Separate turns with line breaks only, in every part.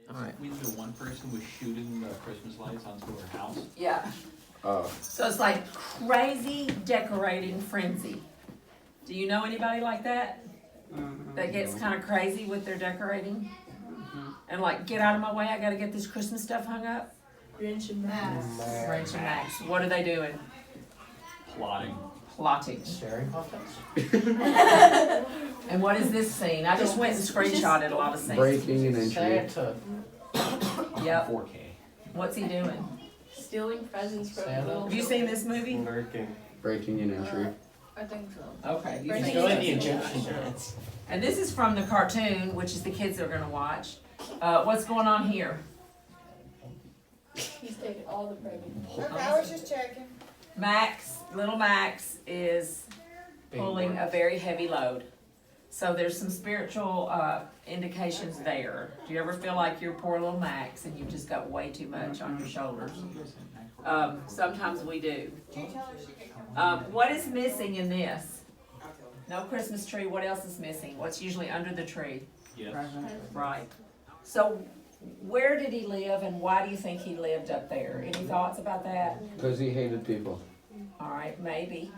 Alright.
We knew one person was shooting the Christmas lights onto her house.
Yeah. So it's like crazy decorating frenzy. Do you know anybody like that? That gets kind of crazy with their decorating? And like, get out of my way, I gotta get this Christmas stuff hung up?
Grinch and Max.
Grinch and Max. What are they doing?
Plotting.
Plotting.
Sharing contents.
And what is this scene? I just went and screenshotted a lot of scenes.
Breaking an entry.
Santa.
Yep.
4K.
What's he doing?
Stealing presents from
Santa.
little
Have you seen this movie?
Breaking an entry.
I think so.
Okay. you
Breaking
think
Go
so?
in the Egyptian dance.
And this is from the cartoon, which is the kids are gonna watch. What's going on here?
He's taking all the presents.
Look, I was just checking.
Little Max is pulling a very heavy load. So there's some spiritual indications there. Do you ever feel like you're poor little Max and you've just got way too much on your shoulders? Sometimes we do. What is missing in this? No Christmas tree. What else is missing? What's usually under the tree?
Yes.
Right. So where did he live and why do you think he lived up there? Any thoughts about that?
Because he hated people.
All right, maybe.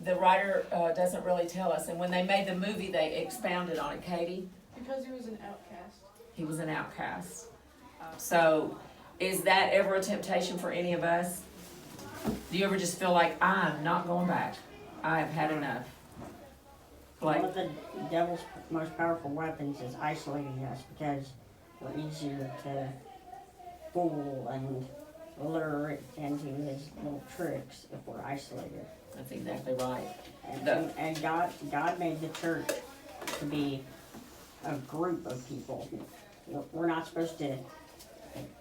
The writer doesn't really tell us, and when they made the movie, they expounded on it. Katie?
Because he was an outcast.
He was an outcast. So, is that ever a temptation for any of us? Do you ever just feel like, I'm not going back? I have had enough.
One of the devil's most powerful weapons is isolating us because we're easier to fool and lure into his little tricks if we're isolated.
That's exactly right.
And God made the church to be a group of people. We're not supposed to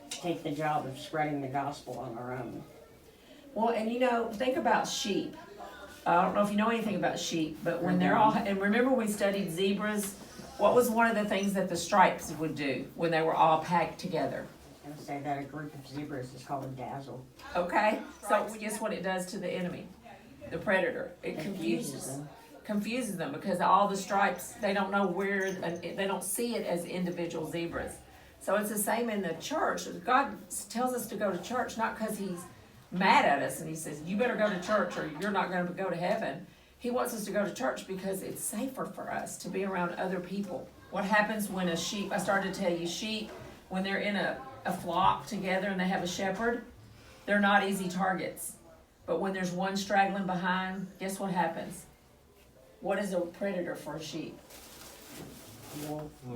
take the job of spreading the gospel on our own.
Well, and think about sheep. I don't know if you know anything about sheep, but when they're all, and remember we studied zebras, what was one of the things that the stripes would do when they were all packed together?
I would say that a group of zebras is called a dazzle.
Okay, so guess what it does to the enemy, the predator? It confuses them because all the stripes, they don't know where, they don't see it as individual zebras. So it's the same in the church. God tells us to go to church not because he's mad at us and he says, you better go to church or you're not going to go to heaven. He wants us to go to church because it's safer for us to be around other people. What happens when a sheep, I started to tell you, sheep, when they're in a flock together and they have a shepherd, they're not easy targets. But when there's one straggling behind, guess what happens? What is a predator for a sheep?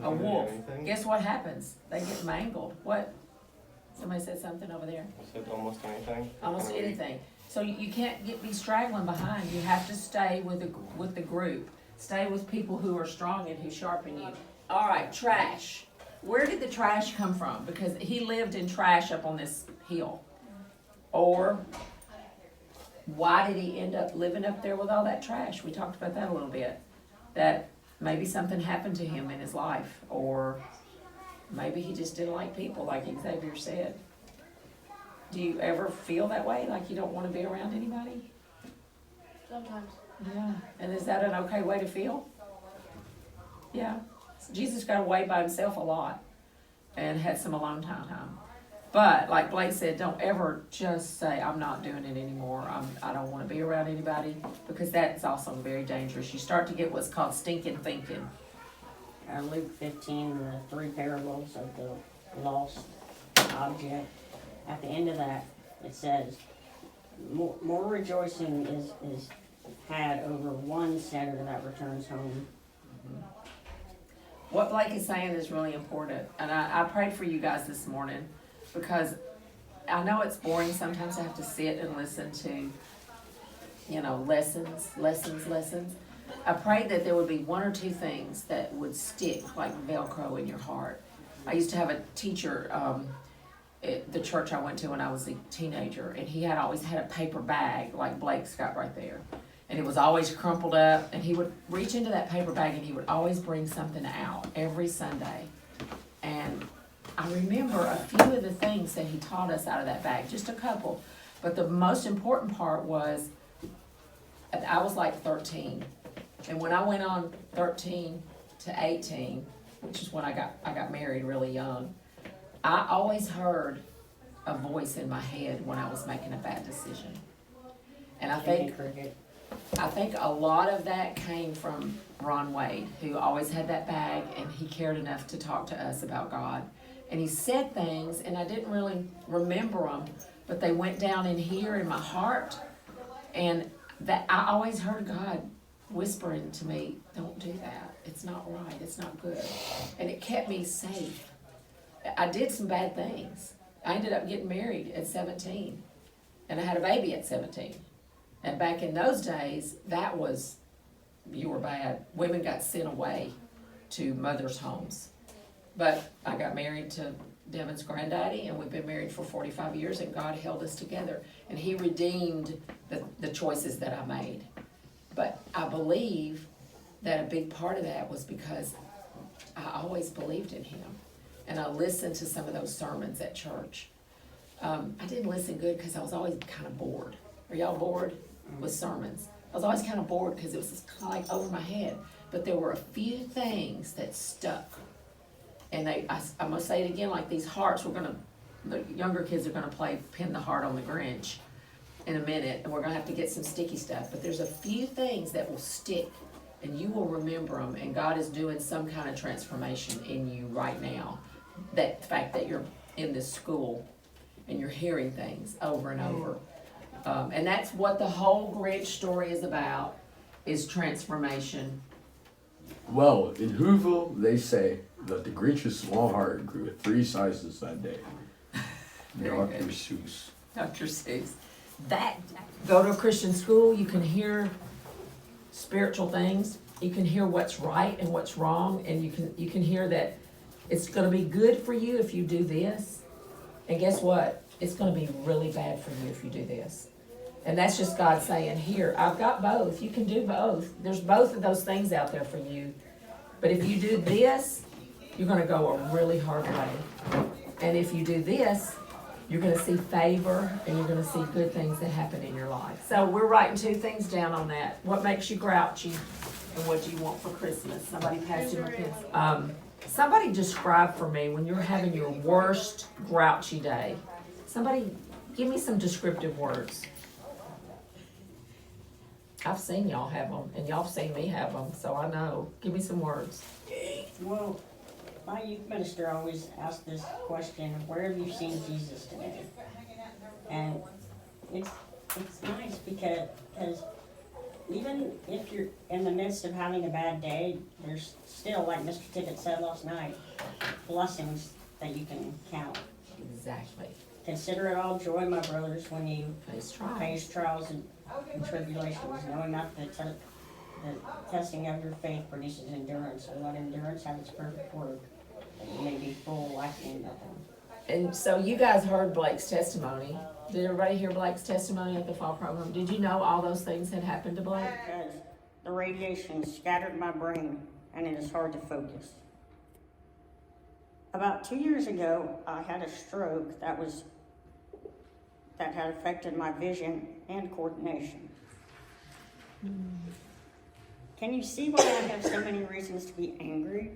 A wolf. Guess what happens? They get mangled. What? Somebody said something over there.
I said almost anything.
Almost anything. So you can't be straggling behind. You have to stay with the group. Stay with people who are strong and who sharpen you. All right, trash. Where did the trash come from? Because he lived in trash up on this hill. Or why did he end up living up there with all that trash? We talked about that a little bit. That maybe something happened to him in his life, or maybe he just didn't like people, like Xavier said. Do you ever feel that way, like you don't want to be around anybody?
Sometimes.
Yeah. And is that an okay way to feel? Yeah. Jesus got away by himself a lot and had some alone time. But like Blake said, don't ever just say, I'm not doing it anymore. I don't want to be around anybody, because that's also very dangerous. You start to get what's called stinking thinking.
Luke 15, the three parables of the lost object. At the end of that, it says, more rejoicing is had over one sinner that returns home.
What Blake is saying is really important. And I prayed for you guys this morning because I know it's boring sometimes to have to sit and listen to, lessons. I prayed that there would be one or two things that would stick like Velcro in your heart. I used to have a teacher at the church I went to when I was a teenager, and he had always had a paper bag like Blake's got right there. And it was always crumpled up, and he would reach into that paper bag and he would always bring something out every Sunday. And I remember a few of the things that he taught us out of that bag, just a couple. But the most important part was, I was like 13. And when I went on 13 to 18, which is when I got married really young, I always heard a voice in my head when I was making a bad decision. And I think a lot of that came from Ron Wade, who always had that bag, and he cared enough to talk to us about God. And he said things, and I didn't really remember them, but they went down in here in my heart. And that I always heard God whispering to me, "Don't do that. It's not right. It's not good." And it kept me safe. I did some bad things. I ended up getting married at 17, and I had a baby at 17. And back in those days, that was, you were bad. Women got sent away to mothers' homes. But I got married to Devin's granddaddy, and we've been married for 45 years, and God held us together. And he redeemed the choices that I made. But I believe that a big part of that was because I always believed in him. And I listened to some of those sermons at church. I didn't listen good because I was always kind of bored. Are y'all bored with sermons? I was always kind of bored because it was just kind of like over my head. But there were a few things that stuck. And I'm going to say it again, like these hearts, the younger kids are going to play Pin the Heart on the Grinch in a minute. And we're going to have to get some sticky stuff. But there's a few things that will stick. And you will remember them. And God is doing some kind of transformation in you right now. That the fact that you're in this school and you're hearing things over and over. And that's what the whole Grinch story is about, is transformation.
Well, in Whoville, they say that the Grinch's small heart grew 3 sizes that day.
Very
Dr.
good.
Seuss.
Dr. Seuss. Go to a Christian school, you can hear spiritual things. You can hear what's right and what's wrong, and you can hear that it's going to be good for you if you do this. And guess what? It's going to be really bad for you if you do this. And that's just God saying, here, I've got both. You can do both. There's both of those things out there for you. But if you do this, you're going to go a really hard way. And if you do this, you're going to see favor and you're going to see good things that happen in your life. So we're writing 2 things down on that. What makes you grouchy and what do you want for Christmas? Somebody pass you a pencil. Somebody describe for me when you're having your worst grouchy day. Somebody give me some descriptive words. I've seen y'all have them, and y'all have seen me have them, so I know. Give me some words.
Well, my youth minister always asked this question, where have you seen Jesus today? And it's nice because even if you're in the midst of having a bad day, there's still, like Mr. Tippett said last night, blessings that you can count.
Exactly.
Consider it all joy, my brothers, when you
Face trials.
face trials and tribulations, knowing that the testing of your faith produces endurance, and let endurance have its perfect work, that you may be full, lacking nothing.
And so you guys heard Blake's testimony. Did everybody hear Blake's testimony at the fall program? Did you know all those things had happened to Blake?
Because the radiation scattered my brain, and it is hard to focus. About 2 years ago, I had a stroke that had affected my vision and coordination. Can you see why I have so many reasons to be angry?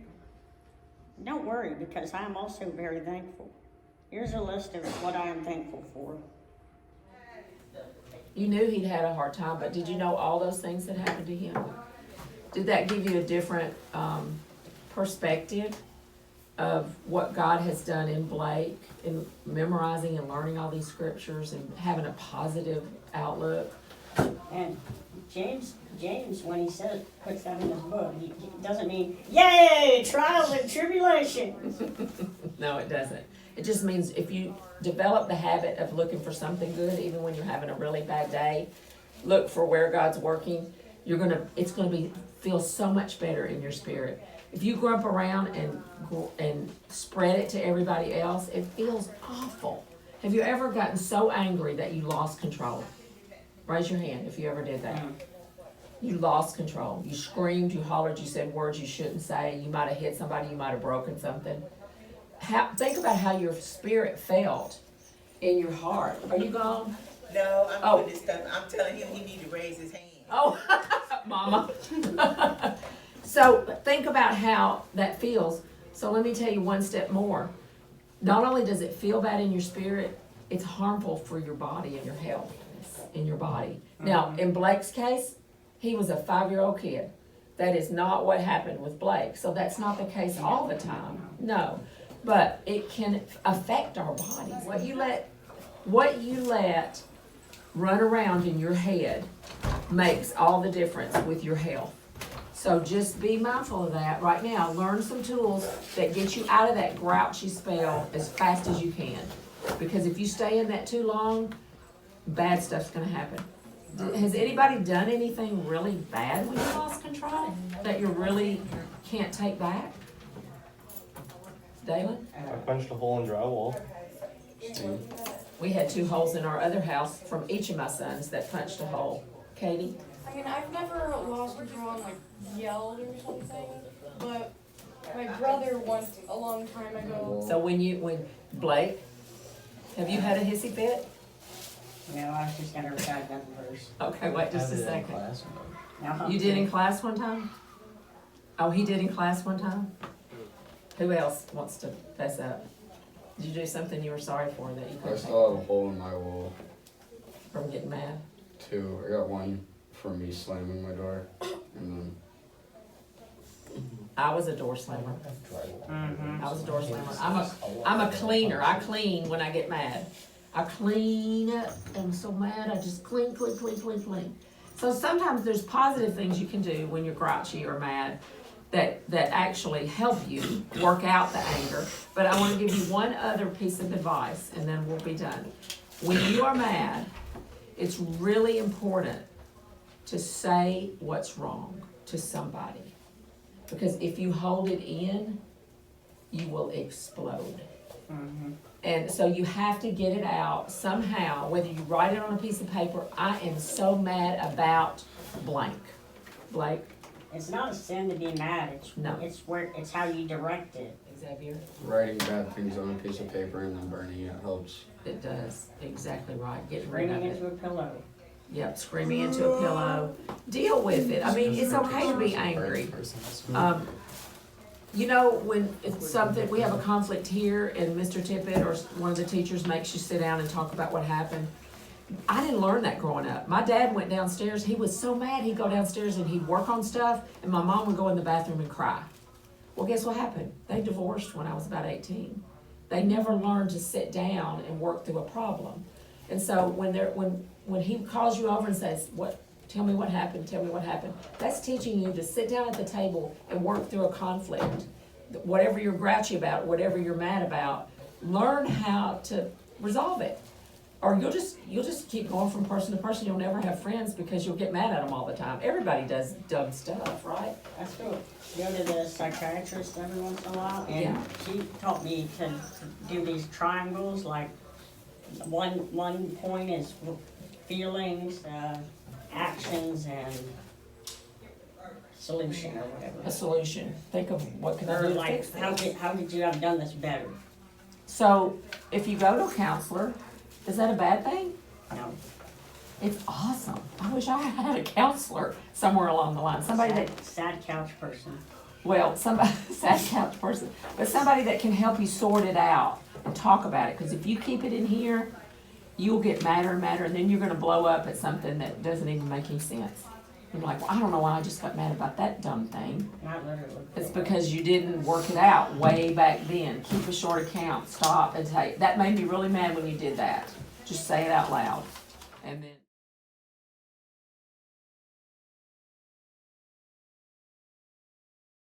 Don't worry, because I am also very thankful. Here's a list of what I am thankful for.
You knew he'd had a hard time, but did you know all those things that happened to him? Did that give you a different perspective of what God has done in Blake, in memorizing and learning all these scriptures and having a positive outlook?
And James, when he says, puts that in his book, he doesn't mean, yay, trials and tribulations.
No, it doesn't. It just means if you develop the habit of looking for something good, even when you're having a really bad day, look for where God's working, it's gonna feel so much better in your spirit. If you grump around and spread it to everybody else, it feels awful. Have you ever gotten so angry that you lost control? Raise your hand if you ever did that. You lost control. You screamed, you hollered, you said words you shouldn't say. You might have hit somebody, you might have broken something. Think about how your spirit felt in your heart. Are you gone?
No, I'm doing this stuff. I'm telling him he needs to raise his hand.
Oh, mama. So think about how that feels. So let me tell you one step more. not only does it feel bad in your spirit, it's harmful for your body and your health in your body. Now, in Blake's case, he was a 5-year-old kid. That is not what happened with Blake. So that's not the case all the time. No. But it can affect our bodies. What you let run around in your head makes all the difference with your health. So just be mindful of that right now. Learn some tools that get you out of that grouchy spell as fast as you can. Because if you stay in that too long, bad stuff's gonna happen. Has anybody done anything really bad when you lost control that you really can't take back? Dalen?
I punched a hole in drywall.
We had 2 holes in our other house from each of my sons that punched a hole. Katie?
I mean, I've never lost control and like yelled or something, but my brother once a long time ago.
So when Blake, have you had a hissy fit?
No, I was just gonna recite that verse.
Okay, wait just a
I did it in
second.
class.
Now,
You did in class one time? Oh, he did in class one time? Who else wants to fess up? Did you do something you were sorry for that you
I
couldn't
still have a hole in my wall,
take from getting mad?
2. I got one from me slamming my door, and
I was a door slammer.
Mhm.
I was a door slammer. I'm a cleaner. I clean when I get mad. I clean up. I'm so mad. I just clean. So sometimes there's positive things you can do when you're grouchy or mad that actually help you work out the anger. But I want to give you one other piece of advice, and then we'll be done. When you are mad, it's really important to say what's wrong to somebody. Because if you hold it in, you will explode.
Mhm.
And so you have to get it out somehow, whether you write it on a piece of paper, I am so mad about blank. Blake?
It's not a sin to be mad,
No.
it's how you direct it.
Xavier?
writing bad things on a piece of paper and then burning it helps.
It does, exactly right, get rid
Bring
of
it
it.
into a pillow.
Yep, screaming into a pillow, deal with it, I mean, it's okay to be angry. You know, when it's something, we have a conflict here and Mr. Tippett or one of the teachers makes you sit down and talk about what happened. I didn't learn that growing up. My dad went downstairs, he was so mad, he'd go downstairs and he'd work on stuff, and my mom would go in the bathroom and cry. Well, guess what happened? They divorced when I was about 18. They never learned to sit down and work through a problem. And so when he calls you over and says, tell me what happened, that's teaching you to sit down at the table and work through a conflict. Whatever you're grouchy about, whatever you're mad about, learn how to resolve it. Or you'll just keep going from person to person. You'll never have friends because you'll get mad at them all the time. Everybody does dumb stuff, right?
That's cool. Go to the psychiatrist every once in a while, and
Yeah.
she taught me to do these triangles, like one point is feelings, actions, and solution or whatever.
A solution. Think of what can I do
Or
to
like,
fix
how
this.
could you have done this better?
So if you go to a counselor, is that a bad thing?
No.
It's awesome. I wish I had a counselor somewhere along the line. Somebody that,
Sad couch person.
well, somebody, sad couch person, but somebody that can help you sort it out and talk about it. Because if you keep it in here, you'll get madder and madder, and then you're gonna blow up at something that doesn't even make any sense. You're like, well, I don't know why I just got mad about that dumb thing.
Not literally.
It's because you didn't work it out way back then. Keep a short account, stop and take. That made me really mad when you did that. Just say it out loud. And then.